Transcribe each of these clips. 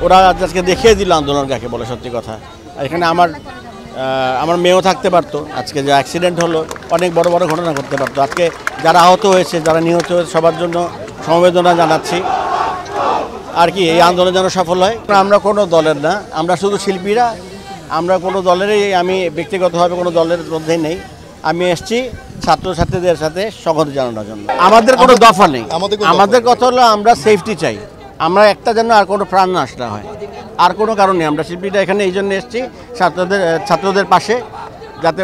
ওরা আজকে দেখিয়ে দিল আন্দোলন কাকে বলে। সত্যি কথা, এখানে আমার মেয়েও থাকতে পারতো। আজকে যে অ্যাক্সিডেন্ট হলো, অনেক বড় বড় ঘটনা ঘটতে পারতো। আজকে যারা আহত হয়েছে, যারা নিহত হয়েছে, সবার জন্য সমবেদনা জানাচ্ছি। আর কি এই আন্দোলন যেন সফল হয়। আমরা কোনো দলের না, আমরা শুধু শিল্পীরা। আমরা কোনো দলেরই, আমি ব্যক্তিগতভাবে কোনো দলের মধ্যেই নেই। আমি এসেছি ছাত্রছাত্রীদের সাথে সংহতি জানানোর জন্য। আমাদের কোনো দফা নেই। আমাদের কথা হলো আমরা সেফটি চাই। আমরা একটা যেন আর কোনো প্রাণ নাশ না হয়, আর কোনো কারণে আমরা শিল্পীরা এখানে এই জন্য এসেছি ছাত্রদের পাশে, যাতে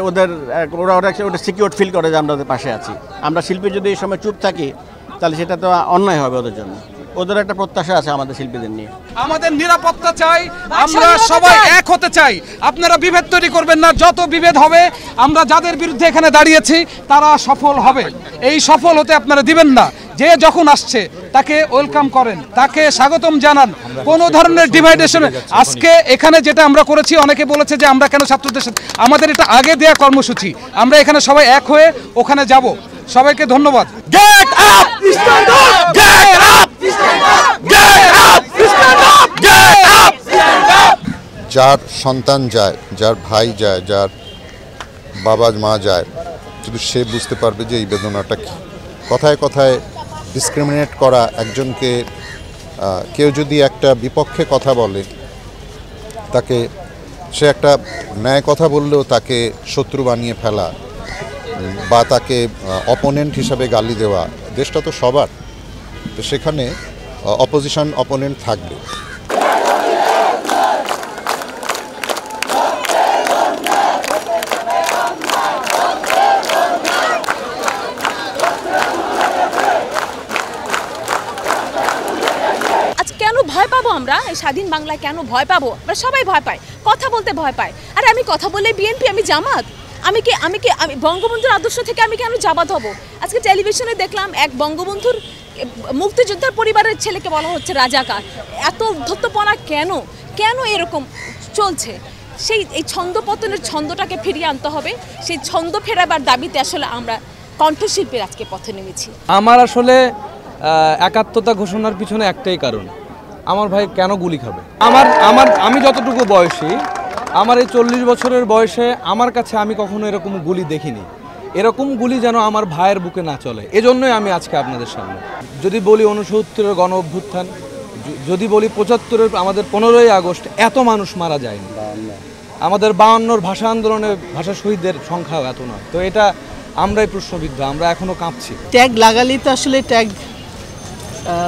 ওরা সিকিউর ফিল করে যে আমরা ওদের পাশে আছি। আমরা শিল্পী যদি এই সময় চুপ থাকি তাহলে সেটা তো অন্যায় হবে ওদের জন্য। ওদের একটা প্রত্যাশা আছে আমাদের শিল্পীদের নিয়ে। আমাদের নিরাপত্তা চাই, আমরা সবাই এক হতে চাই। আপনারা বিভেদ তৈরি করবেন না। যত বিভেদ হবে, আমরা যাদের বিরুদ্ধে এখানে দাঁড়িয়েছি তারা সফল হবে। এই সফল হতে আপনারা দিবেন না। যে যখন আসছে তাকে ওয়েলকাম করেন, তাকে স্বাগতম জানান। কোনো ধরনের ডিভাইডেশন আজকে এখানে যেটা আমরা করেছি, অনেকে বলেছে যে আমরা কেন ছাত্রদের সাথে, আমাদের এটা আগে দেয়া কর্মসূচি। আমরা এখানে সবাই এক হয়ে ওখানে যাব। সবাইকে ধন্যবাদ। Get up! Stand up! Get up! Stand up! Get up! Stand up! Get up! Stand up! যার সন্তান যায়, যার ভাই যায়, যার বাবা মা যায়, শুধু সে বুঝতে পারবে যে এই বেদনাটা কী। কথায় কথায় ডিসক্রিমিনেট করা, একজনকে কেউ যদি একটা বিপক্ষে কথা বলে, তাকে সে একটা ন্যায় কথা বললেও তাকে শত্রু বানিয়ে ফেলা বা তাকে অপোনেন্ট হিসাবে গালি দেওয়া, দেশটা তো সবার। তো সেখানে অপোজিশন অপোনেন্ট থাকবে। ভয় পাবো আমরা? এই স্বাধীন বাংলায় কেন ভয় পাবো? আমরা সবাই ভয় পাই, কথা বলতে ভয় পাই। আরে আমি কথা বললে বিএনপি, আমি জামাত, আমি বঙ্গবন্ধুর আদর্শ থেকে আমি কেন জামাত হব? আজকে টেলিভিশনে দেখলাম এক বঙ্গবন্ধুর মুক্তিযোদ্ধার পরিবারের ছেলেকে বলা হচ্ছে রাজাকার। এত ধত্তপনা কেন? কেন এরকম চলছে? এই ছন্দপতনের ছন্দটাকে ফিরিয়ে আনতে হবে। সেই ছন্দ ফেরাবার দাবিতে আসলে আমরা কণ্ঠশিল্পীর আজকে পথে নেমেছি। আমার আসলে একাত্মতা ঘোষণার পিছনে একটাই কারণ, আমার ভাই কেন গুলি খাবে? আমি যতটুকু বয়সী, আমার এই 40 বছরের বয়সে আমার কাছে আমি কখনো এরকম গুলি দেখিনি। এরকম গুলি যেন আমার ভাইয়ের বুকে না চলে, এজন্যই আমি আজকে আপনাদের সামনে। যদি বলি 69-এর গণ অভ্যুত্থান, যদি বলি 75-এর আমাদের 15ই আগস্ট, এত মানুষ মারা যায়নি। আমাদের 52-র ভাষা আন্দোলনে ভাষা শহীদদের সংখ্যাও এত নয়। তো এটা আমরাই প্রশ্নবিদ্ধ, আমরা এখনও কাঁপছি। ট্যাগ লাগালেই তো আসলে ট্যাগ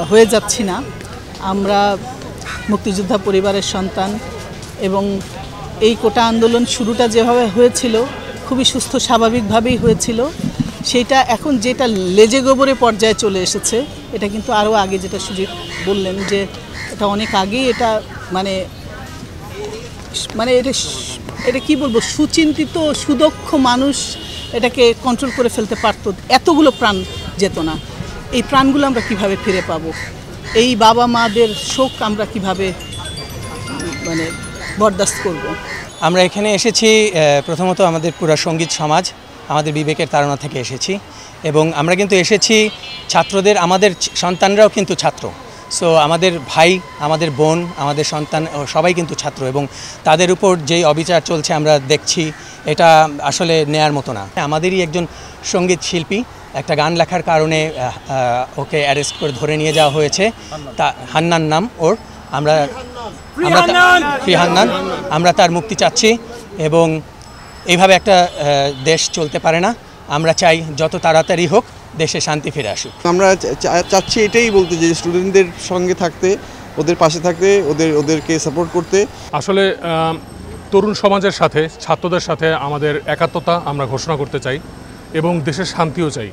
হয়ে যাচ্ছি না। আমরা মুক্তিযোদ্ধা পরিবারের সন্তান, এবং এই কোটা আন্দোলন শুরুটা যেভাবে হয়েছিল খুবই সুস্থ স্বাভাবিকভাবেই হয়েছিল। সেটা এখন যেটা লেজে গোবরে পর্যায়ে চলে এসেছে, এটা কিন্তু আরও আগে, যেটা সুজিত বললেন যে এটা অনেক আগেই, এটা মানে এটা কি বলবো, সুচিন্তিত সুদক্ষ মানুষ এটাকে কন্ট্রোল করে ফেলতে পারত। এতগুলো প্রাণ যেত না। এই প্রাণগুলো আমরা কিভাবে ফিরে পাবো? এই বাবা মাদের শোক আমরা কিভাবে বরদাস্ত করব? আমরা এখানে এসেছি প্রথমত আমাদের পুরো সঙ্গীত সমাজ, আমাদের বিবেকের তাড়না থেকে এসেছি, এবং আমরা কিন্তু এসেছি ছাত্রদের, আমাদের সন্তানরাও কিন্তু ছাত্র। সো আমাদের ভাই, আমাদের বোন, আমাদের সন্তান সবাই কিন্তু ছাত্র, এবং তাদের উপর যেই অবিচার চলছে আমরা দেখছি, এটা আসলে নেয়ার মতো না। আমাদেরই একজন সঙ্গীত শিল্পী একটা গান লেখার কারণে ওকে অ্যারেস্ট করে ধরে নিয়ে যাওয়া হয়েছে। তা হান্নান নাম ওর, আমরা ফ্রি হান্নান, আমরা তার মুক্তি চাচ্ছি। এবং এইভাবে একটা দেশ চলতে পারে না। আমরা চাই যত তাড়াতাড়ি হোক দেশে শান্তি ফিরে আসুক। আমরা চাচ্ছি এটাই বলতে, যে স্টুডেন্টদের সঙ্গে থাকতে, ওদের পাশে থাকতে, ওদেরকে সাপোর্ট করতে। আসলে তরুণ সমাজের সাথে, ছাত্রদের সাথে আমাদের একাত্মতা আমরা ঘোষণা করতে চাই, এবং দেশের শান্তিও চাই।